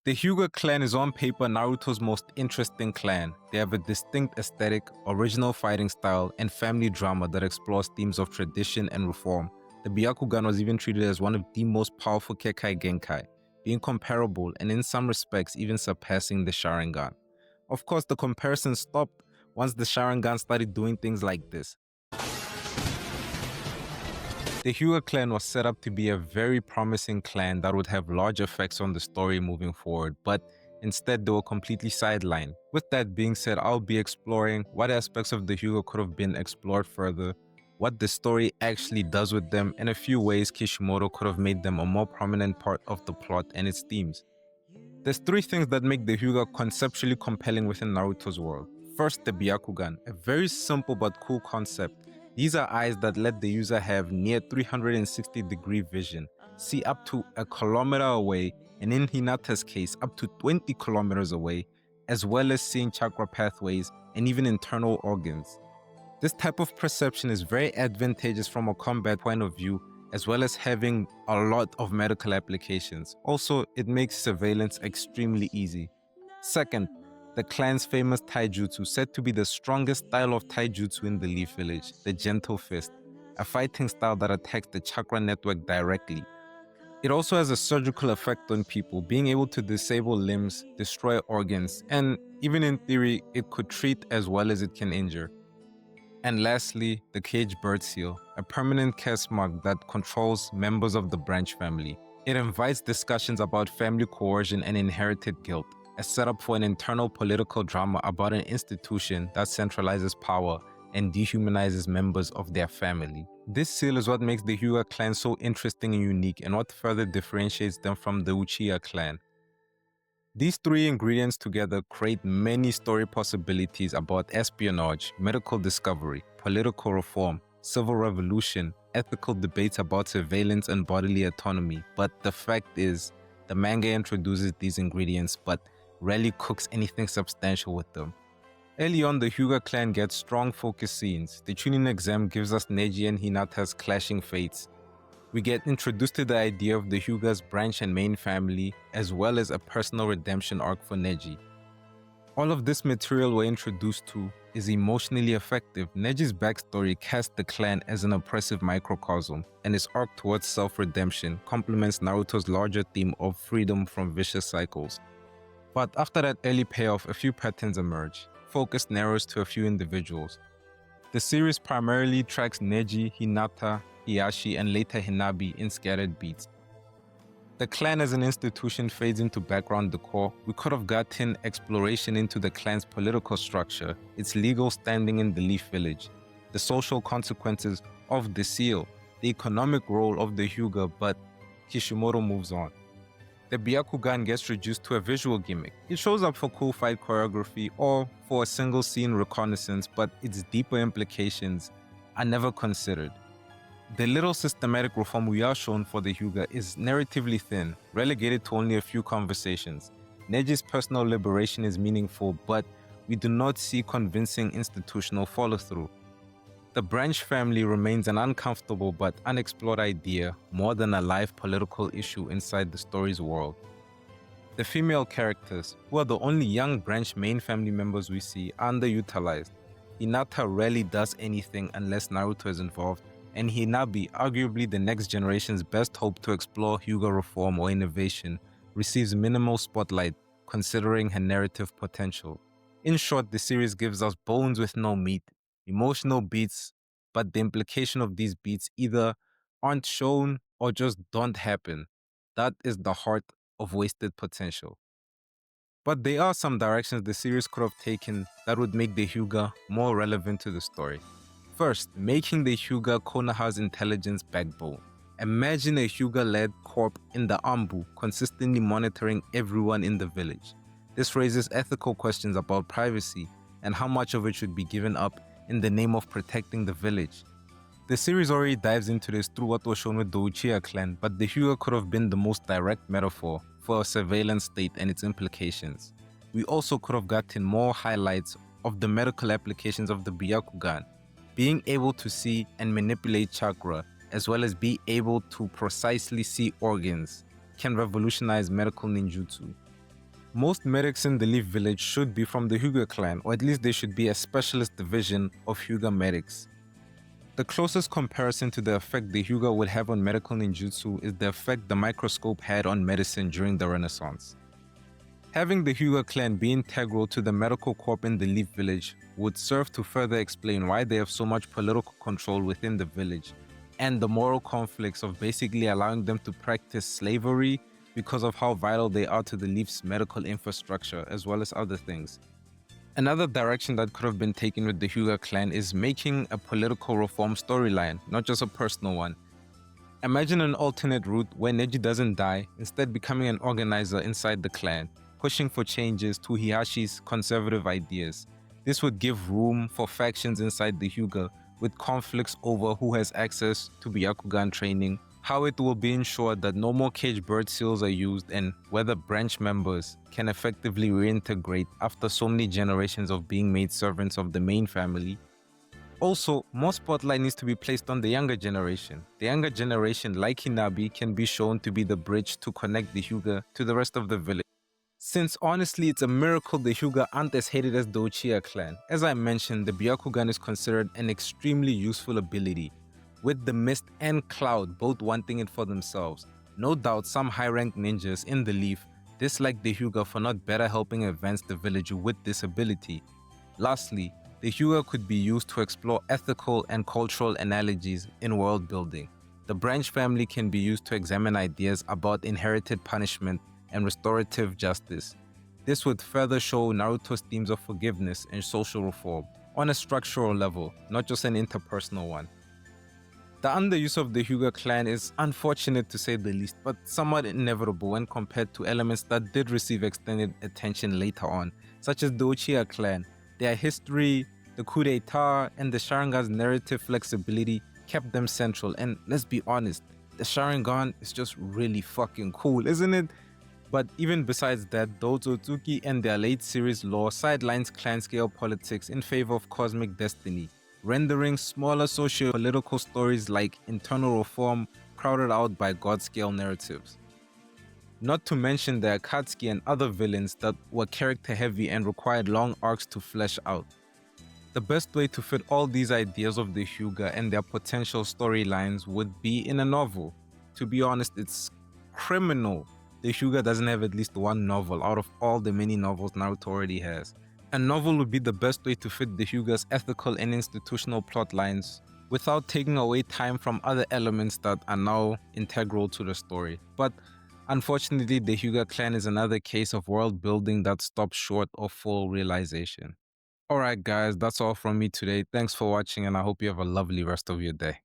The Hyuga clan is on paper Naruto's most interesting clan. They have a distinct aesthetic, original fighting style, and family drama that explores themes of tradition and reform. The Byakugan was even treated as one of the most powerful Kekkei Genkai, being comparable and in some respects even surpassing the Sharingan. Of course, the comparison stopped once the Sharingan started doing things like this. The Hyuga clan was set up to be a very promising clan that would have large effects on the story moving forward, but instead they were completely sidelined. With that being said, I'll be exploring what aspects of the Hyuga could have been explored further, what the story actually does with them, and a few ways Kishimoto could have made them a more prominent part of the plot and its themes. There's three things that make the Hyuga conceptually compelling within Naruto's world. First, the Byakugan, a very simple but cool concept. These are eyes that let the user have near 360-degree vision, see up to 1 kilometer away, and in Hinata's case, up to 20 kilometers away, as well as seeing chakra pathways and even internal organs. This type of perception is very advantageous from a combat point of view, as well as having a lot of medical applications. Also, it makes surveillance extremely easy. Second, the clan's famous taijutsu, said to be the strongest style of taijutsu in the Leaf Village, the Gentle Fist, a fighting style that attacks the chakra network directly. It also has a surgical effect on people, being able to disable limbs, destroy organs, and even in theory, it could treat as well as it can injure. And lastly, the Cage Bird Seal, a permanent caste mark that controls members of the branch family. It invites discussions about family coercion and inherited guilt, a setup for an internal political drama about an institution that centralizes power and dehumanizes members of their family. This seal is what makes the Hyuga clan so interesting and unique, and what further differentiates them from the Uchiha clan. These three ingredients together create many story possibilities about espionage, medical discovery, political reform, civil revolution, ethical debates about surveillance and bodily autonomy. But the fact is, the manga introduces these ingredients but rarely cooks anything substantial with them. Early on, the Hyuga clan gets strong focus scenes. The Chunin exam gives us Neji and Hinata's clashing fates. We get introduced to the idea of the Hyuga's branch and main family, as well as a personal redemption arc for Neji. All of this material we're introduced to is emotionally effective. Neji's backstory casts the clan as an oppressive microcosm, and his arc towards self-redemption complements Naruto's larger theme of freedom from vicious cycles. But after that early payoff, a few patterns emerge. Focus narrows to a few individuals. The series primarily tracks Neji, Hinata, Hiashi, and later Hinabi in scattered beats. The clan as an institution fades into background decor. We could have gotten exploration into the clan's political structure, its legal standing in the Leaf Village, the social consequences of the seal, the economic role of the Hyuga, but Kishimoto moves on. The Byakugan gets reduced to a visual gimmick. It shows up for cool fight choreography or for a single scene reconnaissance, but its deeper implications are never considered. The little systematic reform we are shown for the Hyuga is narratively thin, relegated to only a few conversations. Neji's personal liberation is meaningful, but we do not see convincing institutional follow-through. The branch family remains an uncomfortable but unexplored idea more than a live political issue inside the story's world. The female characters, who are the only young branch main family members we see, are underutilized. Hinata rarely does anything unless Naruto is involved, and Hinabi, arguably the next generation's best hope to explore Hyuga reform or innovation, receives minimal spotlight considering her narrative potential. In short, the series gives us bones with no meat, emotional beats, but the implication of these beats either aren't shown or just don't happen. That is the heart of wasted potential. But there are some directions the series could have taken that would make the Hyuga more relevant to the story. First, making the Hyuga Konoha's intelligence backbone. Imagine a Hyuga-led corp in the anbu consistently monitoring everyone in the village. This raises ethical questions about privacy and how much of it should be given up in the name of protecting the village. The series already dives into this through what was shown with the Uchiha clan, but the Hyuga could have been the most direct metaphor for a surveillance state and its implications. We also could have gotten more highlights of the medical applications of the Byakugan. Being able to see and manipulate chakra, as well as be able to precisely see organs, can revolutionize medical ninjutsu. Most medics in the Leaf village should be from the Hyuga clan, or at least they should be a specialist division of Hyuga medics. The closest comparison to the effect the Hyuga would have on medical ninjutsu is the effect the microscope had on medicine during the Renaissance. Having the Hyuga clan be integral to the medical corps in the Leaf village would serve to further explain why they have so much political control within the village, and the moral conflicts of basically allowing them to practice slavery because of how vital they are to the Leaf's medical infrastructure, as well as other things. Another direction that could have been taken with the Hyuga clan is making a political reform storyline, not just a personal one. Imagine an alternate route where Neji doesn't die, instead becoming an organizer inside the clan, pushing for changes to Hihashi's conservative ideas. This would give room for factions inside the Hyuga, with conflicts over who has access to Byakugan training, how it will be ensured that no more cage bird seals are used, and whether branch members can effectively reintegrate after so many generations of being made servants of the main family. Also, more spotlight needs to be placed on the younger generation. The younger generation, like Hinabi, can be shown to be the bridge to connect the Hyuga to the rest of the village. Since honestly it's a miracle the Hyuga aren't as hated as the Uchiha clan. As I mentioned, the Byakugan is considered an extremely useful ability, with the Mist and Cloud both wanting it for themselves. No doubt some high-ranked ninjas in the Leaf dislike the Hyuga for not better helping advance the village with this ability. Lastly, the Hyuga could be used to explore ethical and cultural analogies in world building. The branch family can be used to examine ideas about inherited punishment and restorative justice. This would further show Naruto's themes of forgiveness and social reform on a structural level, not just an interpersonal one. The underuse of the Hyuga clan is unfortunate to say the least, but somewhat inevitable when compared to elements that did receive extended attention later on, such as the Uchiha clan. Their history, the coup d'etat, and the Sharingan's narrative flexibility kept them central, and let's be honest, the Sharingan is just really fucking cool, isn't it? But even besides that, the Otsutsuki and their late series lore sidelines clan-scale politics in favor of cosmic destiny, rendering smaller socio-political stories like internal reform crowded out by god-scale narratives. Not to mention the Akatsuki and other villains that were character-heavy and required long arcs to flesh out. The best way to fit all these ideas of the Hyuga and their potential storylines would be in a novel. To be honest, it's criminal the Hyuga doesn't have at least one novel out of all the many novels Naruto already has. A novel would be the best way to fit the Hyuga's ethical and institutional plot lines without taking away time from other elements that are now integral to the story. But unfortunately, the Hyuga clan is another case of world building that stops short of full realization. Alright guys, that's all from me today. Thanks for watching and I hope you have a lovely rest of your day.